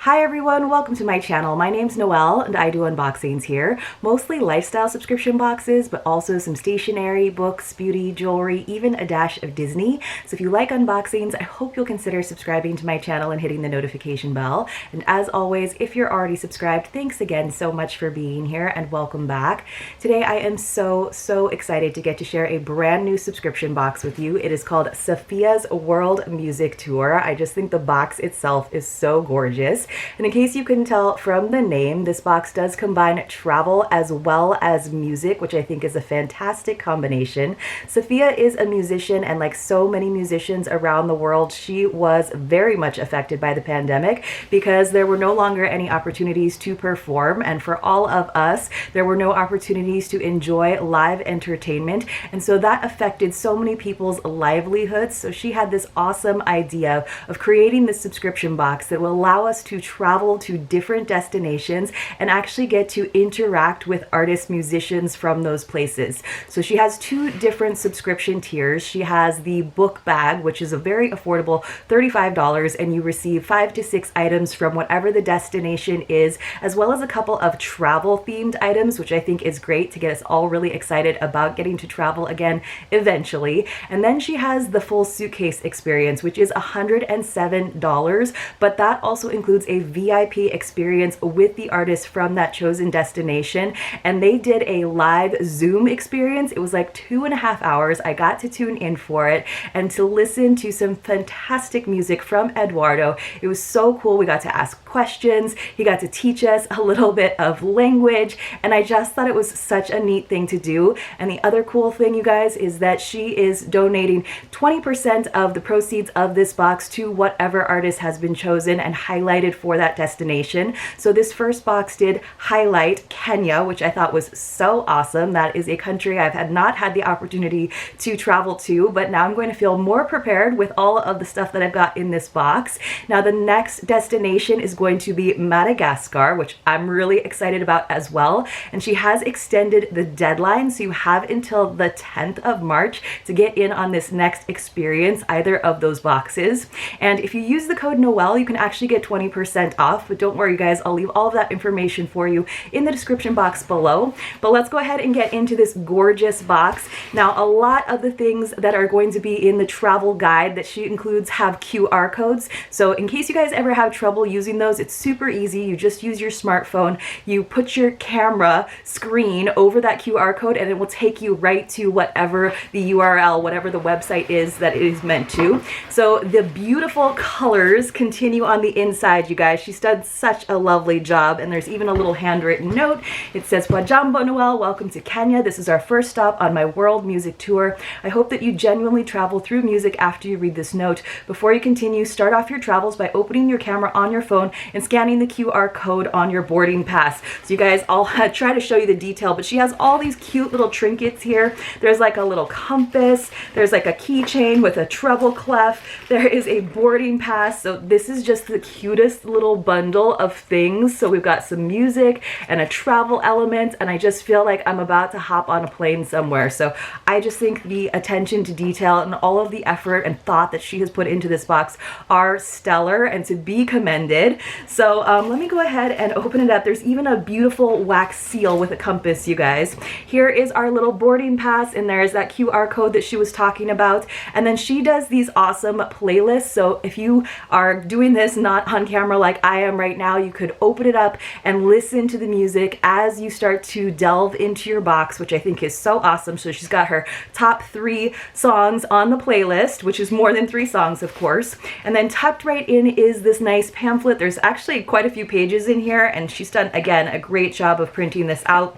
Hi everyone, welcome to my channel. My name's Noelle and I do unboxings here, mostly lifestyle subscription boxes, but also some stationery, books, beauty, jewelry, even a dash of Disney. So if you like unboxings, I hope you'll consider subscribing to my channel and hitting the notification bell. And as always, if you're already subscribed, thanks again so much for being here and welcome back. Today I am so excited to get to share a brand new subscription box with you. It is called Safiya's World Music Tour. I just think the box itself is so gorgeous. And in case you couldn't tell from the name, this box does combine travel as well as music, which I think is a fantastic combination. Safiya is a musician, and like so many musicians around the world, she was very much affected by the pandemic because there were no longer any opportunities to perform, and for all of us, there were no opportunities to enjoy live entertainment, and so that affected so many people's livelihoods. So she had this awesome idea of creating this subscription box that will allow us to travel to different destinations and actually get to interact with artists, musicians from those places. So she has two different subscription tiers. She has the Bookbag, which is a very affordable $35, and you receive 5 to 6 items from whatever the destination is, as well as a couple of travel themed items, which I think is great to get us all really excited about getting to travel again eventually. And then she has the full Suitcase experience, which is $107, but that also includes a VIP experience with the artists from that chosen destination, and they did a live Zoom experience. It was like 2.5 hours. I got to tune in for it and to listen to some fantastic music from Eduardo. It was so cool. We got to ask questions. He got to teach us a little bit of language, and I just thought it was such a neat thing to do. And the other cool thing, you guys, is that she is donating 20% of the proceeds of this box to whatever artist has been chosen and highlighted for that destination. So this first box did highlight Kenya, which I thought was so awesome. That is a country I've not had the opportunity to travel to, but now I'm going to feel more prepared with all of the stuff that I've got in this box. Now the next destination is going to be Madagascar, which I'm really excited about as well. And she has extended the deadline, so you have until the 10th of March to get in on this next experience, either of those boxes. And if you use the code Noelle, you can actually get 20% off, but don't worry guys, I'll leave all of that information for you in the description box below. But let's go ahead and get into this gorgeous box. Now, a lot of the things that are going to be in the travel guide that she includes have QR codes. So in case you guys ever have trouble using those, it's super easy. You just use your smartphone, you put your camera screen over that QR code, and it will take you right to whatever the URL, whatever the website is that it is meant to. So the beautiful colors continue on the inside, you guys. She's done such a lovely job, and there's even a little handwritten note. It says, "Wajambo Noelle, welcome to Kenya. This is our first stop on my world music tour. I hope that you genuinely travel through music after you read this note. Before you continue, start off your travels by opening your camera on your phone and scanning the QR code on your boarding pass." So you guys, I'll try to show you the detail, but she has all these cute little trinkets here. There's like a little compass. There's like a keychain with a treble clef. There is a boarding pass. So this is just the cutest little bundle of things. So we've got some music and a travel element, and I just feel like I'm about to hop on a plane somewhere. So I just think the attention to detail and all of the effort and thought that she has put into this box are stellar and to be commended. So let me go ahead and open it up. There's even a beautiful wax seal with a compass, you guys. Here is our little boarding pass, and there's that QR code that she was talking about. And then she does these awesome playlists. So if you are doing this not on camera like I am right now, you could open it up and listen to the music as you start to delve into your box, which I think is so awesome. So she's got her top 3 songs on the playlist, which is more than 3 songs, of course. And then tucked right in is this nice pamphlet. There's actually quite a few pages in here, and she's done, again, a great job of printing this out.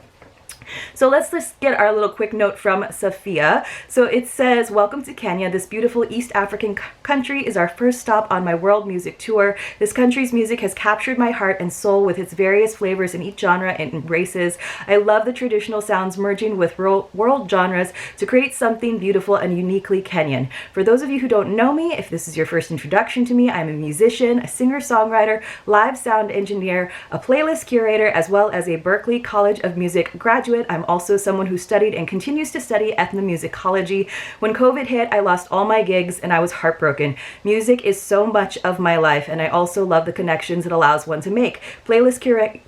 So let's just get our little quick note from Safiya. So it says, "Welcome to Kenya. This beautiful East African country is our first stop on my world music tour. This country's music has captured my heart and soul with its various flavors in each genre it embraces. I love the traditional sounds merging with world genres to create something beautiful and uniquely Kenyan. For those of you who don't know me, if this is your first introduction to me, I'm a musician, a singer-songwriter, live sound engineer, a playlist curator, as well as a Berklee College of Music graduate talented. I'm also someone who studied and continues to study ethnomusicology. When COVID hit, I lost all my gigs and I was heartbroken. Music is so much of my life, and I also love the connections it allows one to make. Playlist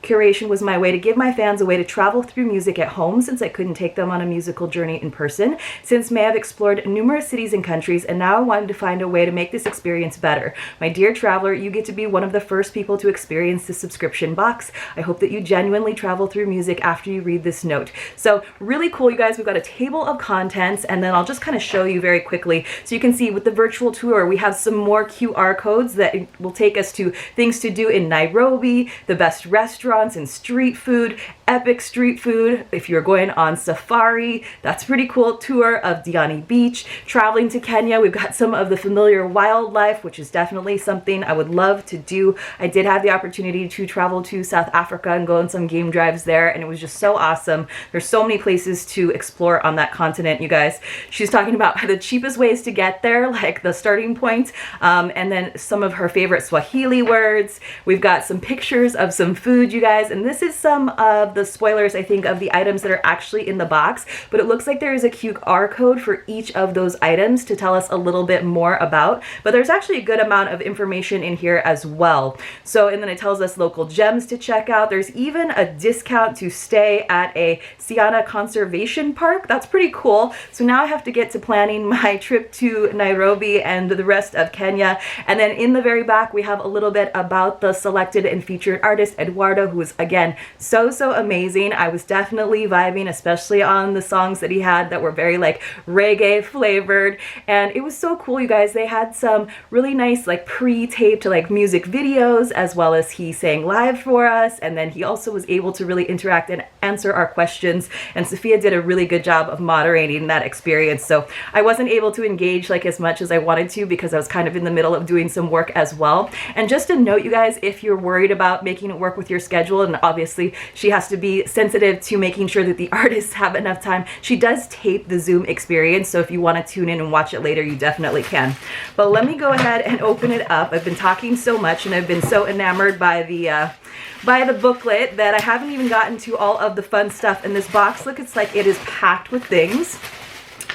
curation was my way to give my fans a way to travel through music at home, since I couldn't take them on a musical journey in person. Since May, I've explored numerous cities and countries, and now I wanted to find a way to make this experience better. My dear traveler, you get to be one of the first people to experience the subscription box. I hope that you genuinely travel through music after you read this note. So really cool, you guys. We've got a table of contents, and then I'll just kind of show you very quickly. So you can see with the virtual tour, we have some more QR codes that will take us to things to do in Nairobi, the best restaurants and street food, epic street food. If you're going on safari, that's pretty cool. Tour of Diani Beach. Traveling to Kenya, we've got some of the familiar wildlife, which is definitely something I would love to do. I did have the opportunity to travel to South Africa and go on some game drives there, and it was just so awesome. There's so many places to explore on that continent, you guys. She's talking about the cheapest ways to get there, like the starting point, and then some of her favorite Swahili words. We've got some pictures of some food, you guys, and this is some of the spoilers, I think, of the items that are actually in the box, but it looks like there is a QR code for each of those items to tell us a little bit more about, but there's actually a good amount of information in here as well. So, and then it tells us local gems to check out. There's even a discount to stay at a Siana Conservation Park. That's pretty cool. So now I have to get to planning my trip to Nairobi and the rest of Kenya. And then in the very back, we have a little bit about the selected and featured artist, Eduardo, who is, again, so amazing. I was definitely vibing, especially on the songs that he had that were very like reggae flavored, and it was so cool, you guys. They had some really nice like pre-taped like music videos, as well as he sang live for us, and then he also was able to really interact and answer our questions, and Safiya did a really good job of moderating that experience. So I wasn't able to engage like as much as I wanted to because I was kind of in the middle of doing some work as well. And just a note, you guys, if you're worried about making it work with your schedule, and obviously she has to be sensitive to making sure that the artists have enough time, she does tape the Zoom experience, so if you want to tune in and watch it later, you definitely can. But let me go ahead and open it up. I've been talking so much and I've been so enamored by the booklet that I haven't even gotten to all of the fun stuff in this box. Look, it's like it is packed with things.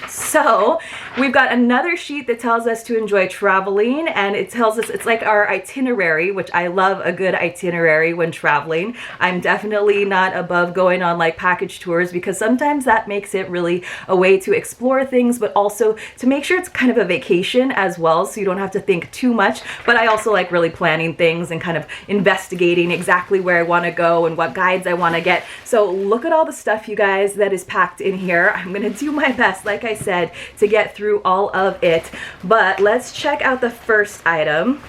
So we've got another sheet that tells us to enjoy traveling, and it tells us it's like our itinerary, which I love a good itinerary when traveling. I'm definitely not above going on like package tours, because sometimes that makes it really a way to explore things, but also to make sure it's kind of a vacation as well, so you don't have to think too much. But I also like really planning things and kind of investigating exactly where I want to go and what guides I want to get. So look at all the stuff, you guys, that is packed in here. I'm going to do my best, like I said, to get through all of it, but let's check out the first item.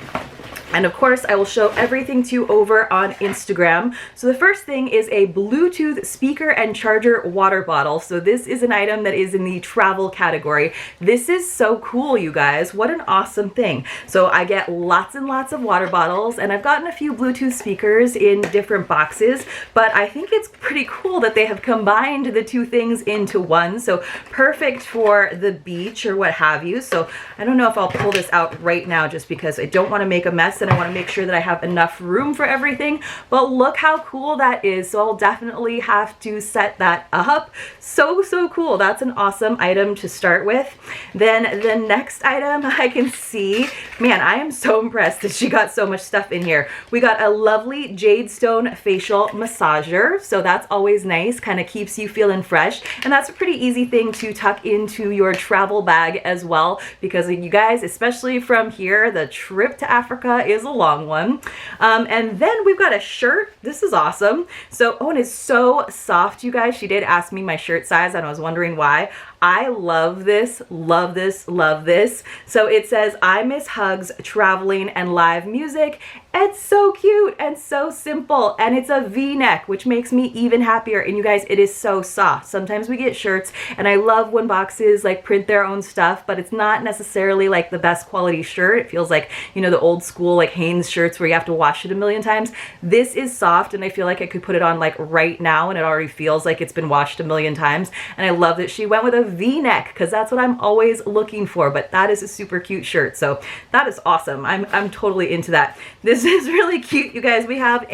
And of course, I will show everything to you over on Instagram. So the first thing is a Bluetooth speaker and charger water bottle. So this is an item that is in the travel category. This is so cool, you guys. What an awesome thing. So I get lots and lots of water bottles, and I've gotten a few Bluetooth speakers in different boxes, but I think it's pretty cool that they have combined the two things into one. So perfect for the beach or what have you. So I don't know if I'll pull this out right now just because I don't want to make a mess and I want to make sure that I have enough room for everything, but look how cool that is. So I'll definitely have to set that up. So cool. That's an awesome item to start with. Then the next item I can see, man, I am so impressed that she got so much stuff in here. We got a lovely jade stone facial massager, so that's always nice, kind of keeps you feeling fresh, and that's a pretty easy thing to tuck into your travel bag as well, because you guys, especially from here, the trip to Africa is a long one. And then we've got a shirt. This is awesome. So, oh, and it's so soft, you guys. She did ask me my shirt size, and I was wondering why. I love this, love this, love this. So it says, I miss hugs, traveling, and live music. It's so cute and so simple, and it's a V-neck, which makes me even happier. And you guys, it is so soft. Sometimes we get shirts, and I love when boxes like print their own stuff, but it's not necessarily like the best quality shirt. It feels like, you know, the old school like Hanes shirts where you have to wash it a million times. This is soft, and I feel like I could put it on like right now, and it already feels like it's been washed a million times. And I love that she went with a V-neck, because that's what I'm always looking for. But that is a super cute shirt, so that is awesome. I'm totally into that. This this is really cute, you guys. We have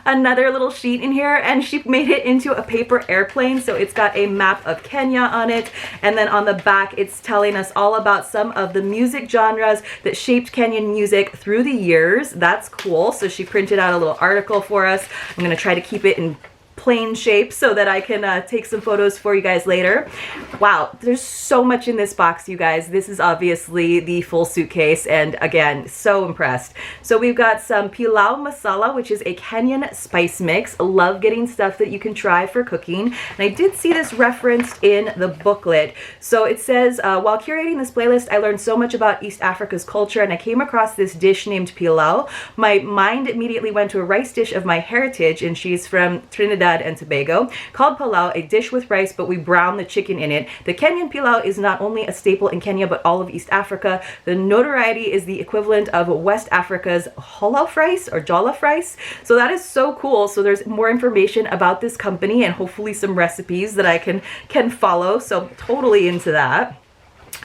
another little sheet in here, and she made it into a paper airplane. So it's got a map of Kenya on it, and then on the back it's telling us all about some of the music genres that shaped Kenyan music through the years. That's cool. So she printed out a little article for us. I'm gonna try to keep it in plain shape so that I can take some photos for you guys later. Wow, there's so much in this box, you guys. This is obviously the full suitcase, and again, so impressed. So we've got some pilau masala, which is a Kenyan spice mix. Love getting stuff that you can try for cooking. And I did see this referenced in the booklet. So it says, while curating this playlist, I learned so much about East Africa's culture, and I came across this dish named pilau. My mind immediately went to a rice dish of my heritage, and she's from Trinidad and Tobago, called pilau, a dish with rice, but we brown the chicken in it. The Kenyan pilau is not only a staple in Kenya, but all of East Africa. The notoriety is the equivalent of West Africa's jollof rice or jollof rice. So that is so cool. So there's more information about this company and hopefully some recipes that I can follow. So totally into that.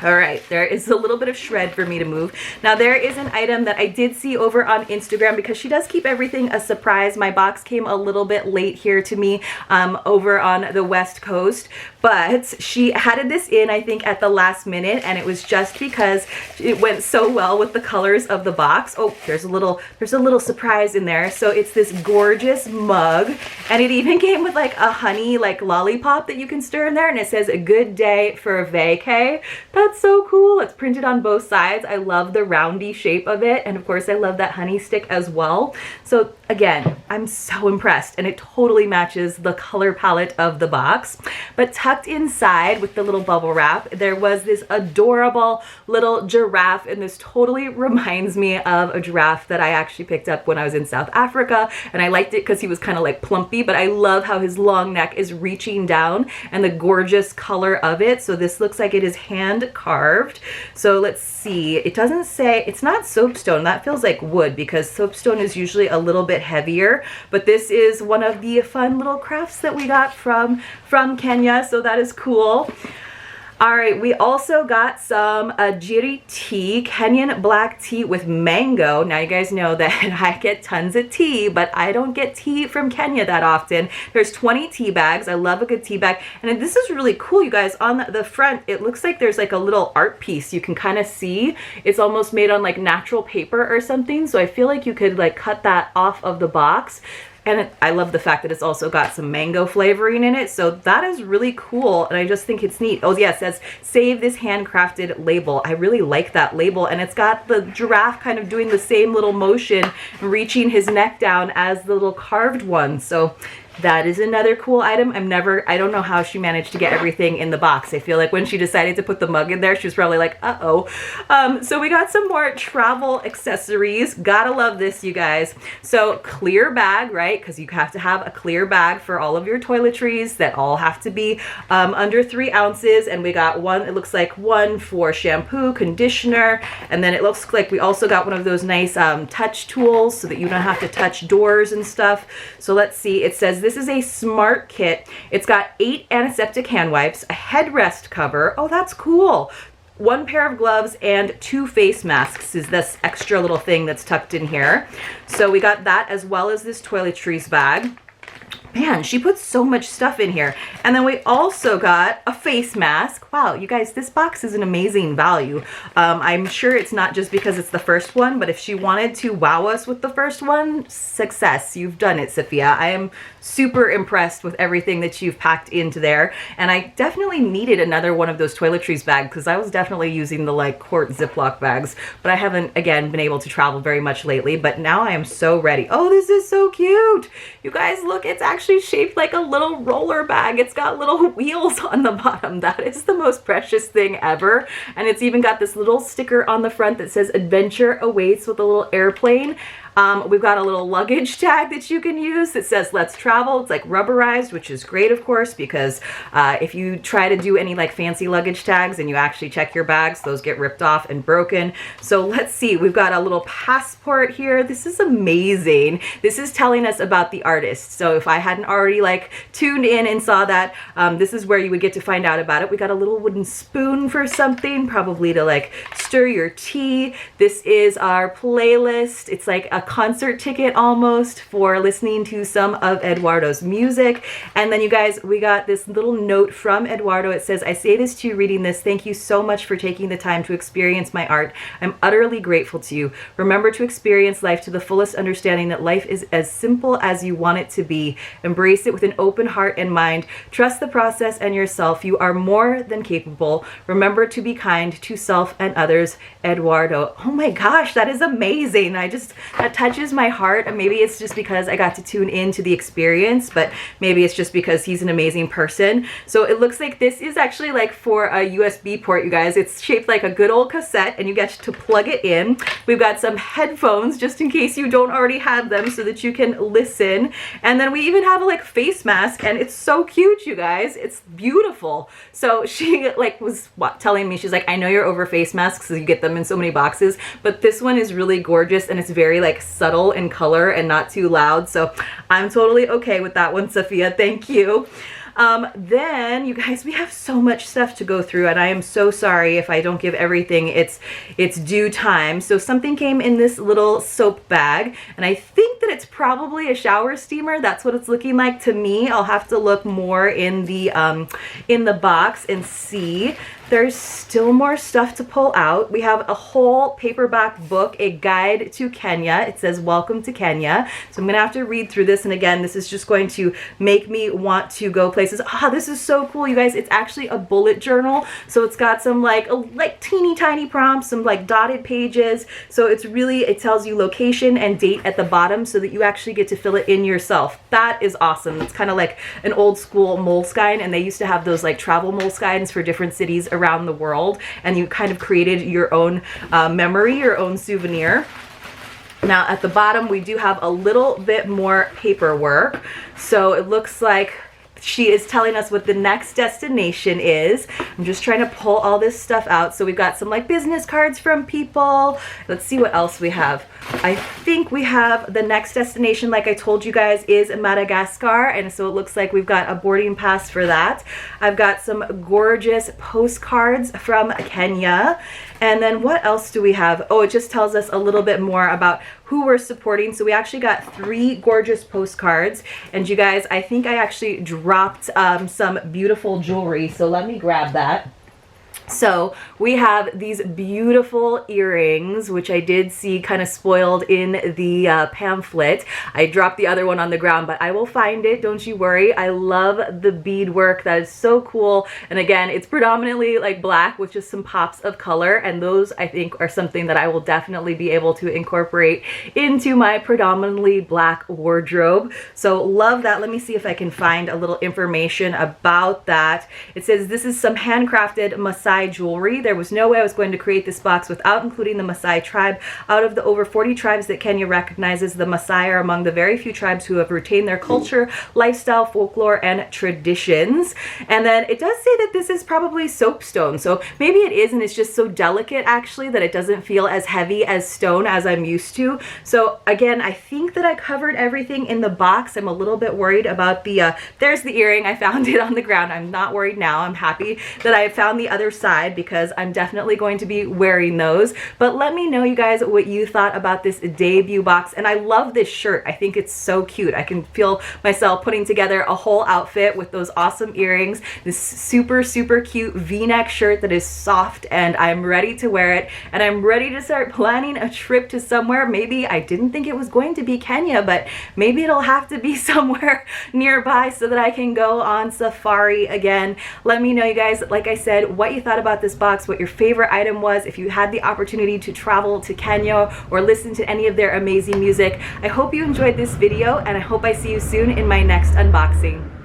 All right, there is a little bit of shred for me to move. Now there is an item that I did see over on Instagram, because she does keep everything a surprise. My box came a little bit late here to me over on the West Coast, but she added this in, I think, at the last minute, and it was just because it went so well with the colors of the box. Oh, there's a little surprise in there. So it's this gorgeous mug, and it even came with like a honey like lollipop that you can stir in there, and it says a good day for a vacay. That's so cool. It's printed on both sides. I love the roundy shape of it, and of course I love that honey stick as well. So again, I'm so impressed, and it totally matches the color palette of the box. But tucked inside with the little bubble wrap, there was this adorable little giraffe, and this totally reminds me of a giraffe that I actually picked up when I was in South Africa, and I liked it because he was kind of like plumpy, but I love how his long neck is reaching down and the gorgeous color of it. So this looks like it is hand carved. So let's see, it doesn't say, it's not soapstone. That feels like wood, because soapstone is usually a little bit heavier, but this is one of the fun little crafts that we got from Kenya, so that is cool. All right, we also got some Jiri tea, Kenyan black tea with mango. Now you guys know that I get tons of tea, but I don't get tea from Kenya that often. There's 20 tea bags. I love a good tea bag. And this is really cool, you guys. On the front, it looks like there's like a little art piece. You can kind of see it's almost made on like natural paper or something. So I feel like you could like cut that off of the box. And I love the fact that it's also got some mango flavoring in it. So that is really cool. And I just think it's neat. Oh yeah, it says, save this handcrafted label. I really like that label. And it's got the giraffe kind of doing the same little motion, reaching his neck down as the little carved one. So that is another cool item. I don't know how she managed to get everything in the box. I feel like when she decided to put the mug in there, she was probably like, uh-oh. So we got some more travel accessories. Gotta love this, you guys. So clear bag, right? Because you have to have a clear bag for all of your toiletries that all have to be under 3 ounces. And we got one, it looks like one for shampoo, conditioner. And then it looks like we also got one of those nice touch tools so that you don't have to touch doors and stuff. So let's see, it says, this is a smart kit. It's got 8 antiseptic hand wipes, a headrest cover. Oh, that's cool. 1 pair of gloves and 2 face masks is this extra little thing that's tucked in here. So we got that, as well as this toiletries bag. Man, she puts so much stuff in here. And then we also got a face mask. Wow, you guys, this box is an amazing value. I'm sure it's not just because it's the first one, but if she wanted to wow us with the first one, success. You've done it, Safiya. I am super impressed with everything that you've packed into there. And I definitely needed another one of those toiletries bags, because I was definitely using the like quart Ziploc bags, but I haven't, again, been able to travel very much lately, but now I am so ready. Oh, this is so cute. You guys, look, it's actually shaped like a little roller bag. It's got little wheels on the bottom. That is the most precious thing ever. And it's even got this little sticker on the front that says adventure awaits with a little airplane. We've got a little luggage tag that you can use that says let's travel. It's like rubberized, which is great, of course, because if you try to do any like fancy luggage tags and you actually check your bags, those get ripped off and broken. So let's see, we've got a little passport here. This is amazing. This is telling us about the artist. So if I hadn't already like tuned in and saw that, this is where you would get to find out about it. We got a little wooden spoon for something, probably to like stir your tea. This is our playlist. It's like a concert ticket almost for listening to some of Eduardo's music. And then you guys, we got this little note from Eduardo. It says, "I say this to you reading this. Thank you so much for taking the time to experience my art. I'm utterly grateful to you. Remember to experience life to the fullest, understanding that life is as simple as you want it to be. Embrace it with an open heart and mind. Trust the process and yourself. You are more than capable. Remember to be kind to self and others, Eduardo." Oh my gosh, that is amazing. That touches my heart. And maybe it's just because I got to tune into the experience, but maybe it's just because he's an amazing person. So it looks like this is actually like for a USB port, you guys. It's shaped like a good old cassette and you get to plug it in. We've got some headphones just in case you don't already have them so that you can listen. And then we even have a like face mask, and it's so cute, you guys. It's beautiful. So she like was telling me, she's like, "I know you're over face masks, so you get them in so many boxes, but this one is really gorgeous and it's very like subtle in color and not too loud." So I'm totally okay with that one, Safiya. Thank you. Then you guys, we have so much stuff to go through, and I am so sorry if I don't give everything its due time. So something came in this little soap bag, and I think that it's probably a shower steamer. That's what it's looking like to me. I'll have to look more in the box and see. There's still more stuff to pull out. We have a whole paperback book, A Guide to Kenya. It says, "Welcome to Kenya." So I'm gonna have to read through this, and again, this is just going to make me want to go places. Ah, this is so cool, you guys. It's actually a bullet journal. So it's got some like teeny tiny prompts, some like dotted pages. So it's really, it tells you location and date at the bottom so that you actually get to fill it in yourself. That is awesome. It's kind of like an old school Moleskine, and they used to have those like travel Moleskines for different cities around the world, and you kind of created your own memory, your own souvenir. Now at the bottom we do have a little bit more paperwork. So it looks like she is telling us what the next destination is. I'm just trying to pull all this stuff out. So we've got some like business cards from people. Let's see what else we have. I think we have the next destination, like I told you guys, is Madagascar, and so it looks like we've got a boarding pass for that. I've got some gorgeous postcards from Kenya. And then what else do we have? Oh, it just tells us a little bit more about who we're supporting. So we actually got 3 gorgeous postcards, and you guys, I think I actually dropped some beautiful jewelry, so let me grab that. So we have these beautiful earrings, which I did see kind of spoiled in the pamphlet. I dropped the other one on the ground, but I will find it, don't you worry. I love the beadwork. That is so cool. And again, it's predominantly like black with just some pops of color, and those I think are something that I will definitely be able to incorporate into my predominantly black wardrobe. So love that. Let me see if I can find a little information about that. It says this is some handcrafted Maasai jewelry. There was no way I was going to create this box without including the Maasai tribe. Out of the over 40 tribes that Kenya recognizes, the Maasai are among the very few tribes who have retained their culture, lifestyle, folklore, and traditions. And then it does say that this is probably soapstone. So maybe it is, and it's just so delicate actually that it doesn't feel as heavy as stone as I'm used to. So again, I think that I covered everything in the box. I'm a little bit worried about the, there's the earring. I found it on the ground. I'm not worried now. I'm happy that I found the other side, because I'm definitely going to be wearing those. But let me know, you guys, what you thought about this debut box. And I love this shirt. I think it's so cute. I can feel myself putting together a whole outfit with those awesome earrings, this super cute V-neck shirt that is soft, and I'm ready to wear it. And I'm ready to start planning a trip to somewhere. Maybe I didn't think it was going to be Kenya, but maybe it'll have to be somewhere nearby so that I can go on safari again. Let me know, you guys, like I said, what you thought about this box, what your favorite item was, if you had the opportunity to travel to Kenya or listen to any of their amazing music. I hope you enjoyed this video, and I hope I see you soon in my next unboxing.